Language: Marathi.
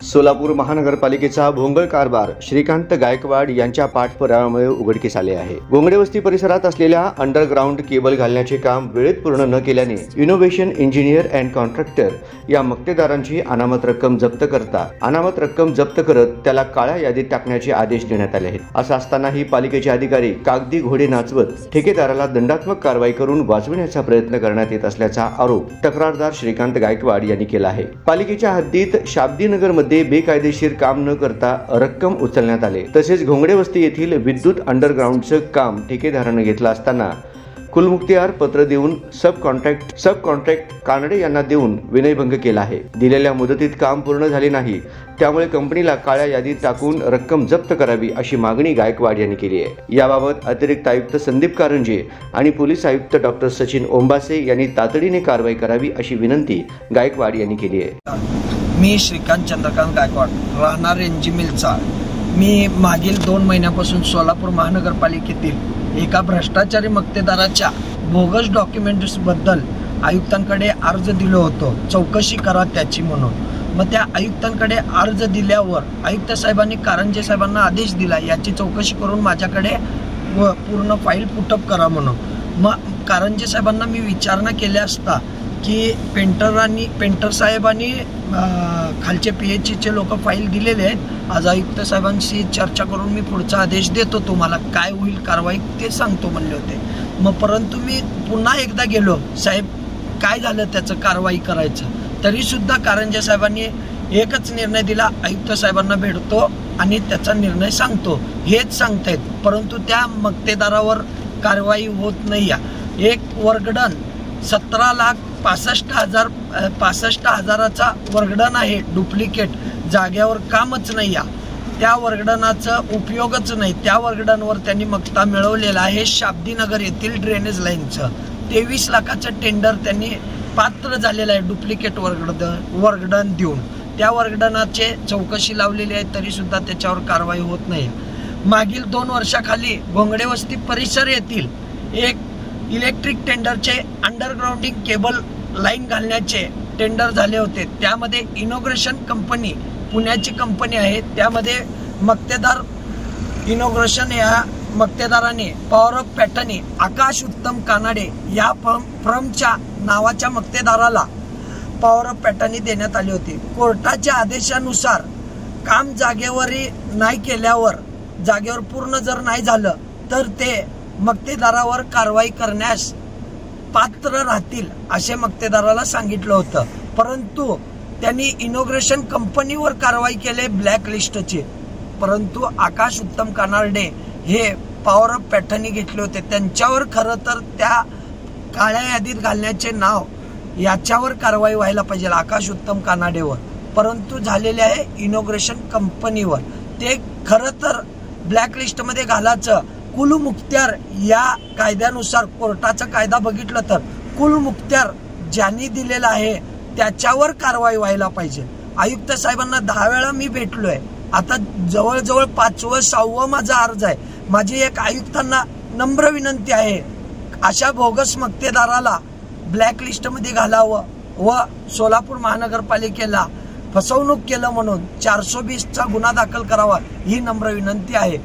सोलापूर महानगरपालिकेचा भोंगळ कारभार श्रीकांत गायकवाड यांच्या पाठपुराव्यामुळे उघडकीस आले आहे। गोंगडे वस्ती परिसरात असलेल्या अंडरग्राउंड केबल घालण्याचे काम वेळेत पूर्ण न केल्याने इनोव्हेशन इंजिनियर अँड कॉन्ट्रॅक्टर या मक्तेदारांची अनामत रक्कम जप्त करत त्याला काळ्या यादीत टाकण्याचे आदेश देण्यात आले आहेत। असं असतानाही पालिकेचे अधिकारी कागदी घोडे नाचवत ठेकेदाराला दंडात्मक कारवाई करून वाचविण्याचा प्रयत्न करण्यात येत असल्याचा आरोप तक्रारदार श्रीकांत गायकवाड यांनी केला आहे। पालिकेच्या हद्दीत शाब्दीनगर मध्ये बेकायदेशीर काम न करता रक्कम उचलण्यात आले। तसेच घोंगडे वस्ती येथील विद्युत अंडरग्राउंडचं काम ठेकेदाराने घेतलं असताना कुलमुख्तियार पत्र देऊन सब कॉन्ट्रॅक्ट कानडे यांना देऊन विनयभंग केला आहे। दिलेल्या मुदतीत काम पूर्ण झाले नाही, त्यामुळे कंपनीला काळ्या यादीत टाकून रक्कम जप्त करावी अशी मागणी गायकवाड यांनी केली आहे। याबाबत अतिरिक्त आयुक्त संदीप कारंजे आणि पोलीस आयुक्त डॉक्टर सचिन ओंबासे यांनी तातडीने कारवाई करावी अशी विनंती गायकवाड यांनी केली आहे। मी श्रीकांत चंद्रकांत गायकवाड, राहणार एनजी मिलचा। मी मागील 2 महिन्यापासून सोलापूर महानगरपालिकेतील एका भ्रष्टाचारी मक्तेदाराच्या बोगस डॉक्युमेंट्स बद्दल आयुक्तांकडे अर्ज दिलो होतो, चौकशी करा त्याची म्हणून। मग त्या आयुक्तांकडे अर्ज दिल्यावर आयुक्त साहेबांनी कारंजे साहेबांना आदेश दिला याची चौकशी करून माझ्याकडे पूर्ण फाईल पुटअप करा म्हणून। मग कारंजे साहेबांना मी विचारणा केली असता की पेंटर साहेबांनी खालचे PHचे लोक फाईल दिलेले आहेत। आज आयुक्त साहेबांशी चर्चा करून मी पुढचा आदेश देतो, तुम्हाला काय होईल कारवाई ते सांगतो म्हणले होते। मग परंतु मी पुन्हा एकदा गेलो, साहेब काय झालं त्याचं कारवाई करायचं, तरी सुद्धा कारंजे साहेबांनी एकच निर्णय दिला, आयुक्त साहेबांना भेटतो आणि त्याचा निर्णय सांगतो हेच सांगतायत। परंतु त्या मक्तेदारावर कारवाई होत नाही। एक वर्गडन 17,65,000चा वर्गडन आहे, डुप्लिकेट, जाग्यावर कामच नाही। त्या वर्गडनाचा उपयोगच नाही। त्या वर्गडनवर त्यांनी मक्ता मिळवलेला आहे। शाब्दीनगर येथील ड्रेनेज लाईनचं 23 लाखाचं टेंडर त्यांनी पात्र झालेलं आहे डुप्लिकेट वर्गडन देऊन। त्या वर्गडनाचे चौकशी लावलेली आहे, तरी सुद्धा त्याच्यावर कारवाई होत नाही। मागील 2 वर्षाखाली घोंगडे वस्ती परिसर येथील एक इलेक्ट्रिक टेंडरचे अंडरग्राउंडिंग केबल लाईन घालण्याचे टेंडर झाले होते। त्यामध्ये इनोग्रेशन कंपनी, पुण्याची कंपनी आहे, त्यामध्ये मक्तेदार इनोग्रेशन या मक्तेदाराने पॉवर ऑफ पॅटर्नी आकाश उत्तम कानडे या फर्मच्या नावाच्या मक्तेदाराला पॉवर ऑफ पॅटर्नी देण्यात आली होती। कोर्टाच्या आदेशानुसार काम जागेवर नाही केल्यावर, जागेवर पूर्ण जर नाही झालं तर ते मक्तेदारावर कारवाई करण्यास पात्र राहतील असे मक्तेदाराला सांगितलं होतं। परंतु त्यांनी इनोग्रेशन कंपनीवर कारवाई केली ब्लॅक लिस्टची। परंतु आकाश उत्तम कानडे हे पॉवर ऑफ पॅटर्नी घेतले होते, त्यांच्यावर खरं तर त्या काळ्या यादीत घालण्याचे नाव याच्यावर कारवाई व्हायला पाहिजे, आकाश उत्तम कानडेवर। परंतु झालेले आहे इनोग्रेशन कंपनीवर। ते खरं तर ब्लॅक लिस्टमध्ये घालायचं। कुलमुख्तियार या कायद्यानुसार, कोर्टाचा कायदा बघितलं तर कुलमुख्तियार ज्यांनी दिलेला आहे त्याच्यावर कारवाई व्हायला पाहिजे। आयुक्त साहेबांना 10 वेळा मी भेटलोय, आता जवळजवळ 5वं 6वं माझा अर्ज आहे। माझी एक आयुक्तांना नम्र विनंती आहे, अशा बोगस मक्तेदाराला ब्लॅक लिस्टमध्ये घालावं व सोलापूर महानगरपालिकेला फसवणूक केलं म्हणून 420चा गुन्हा दाखल करावा ही नम्र विनंती आहे।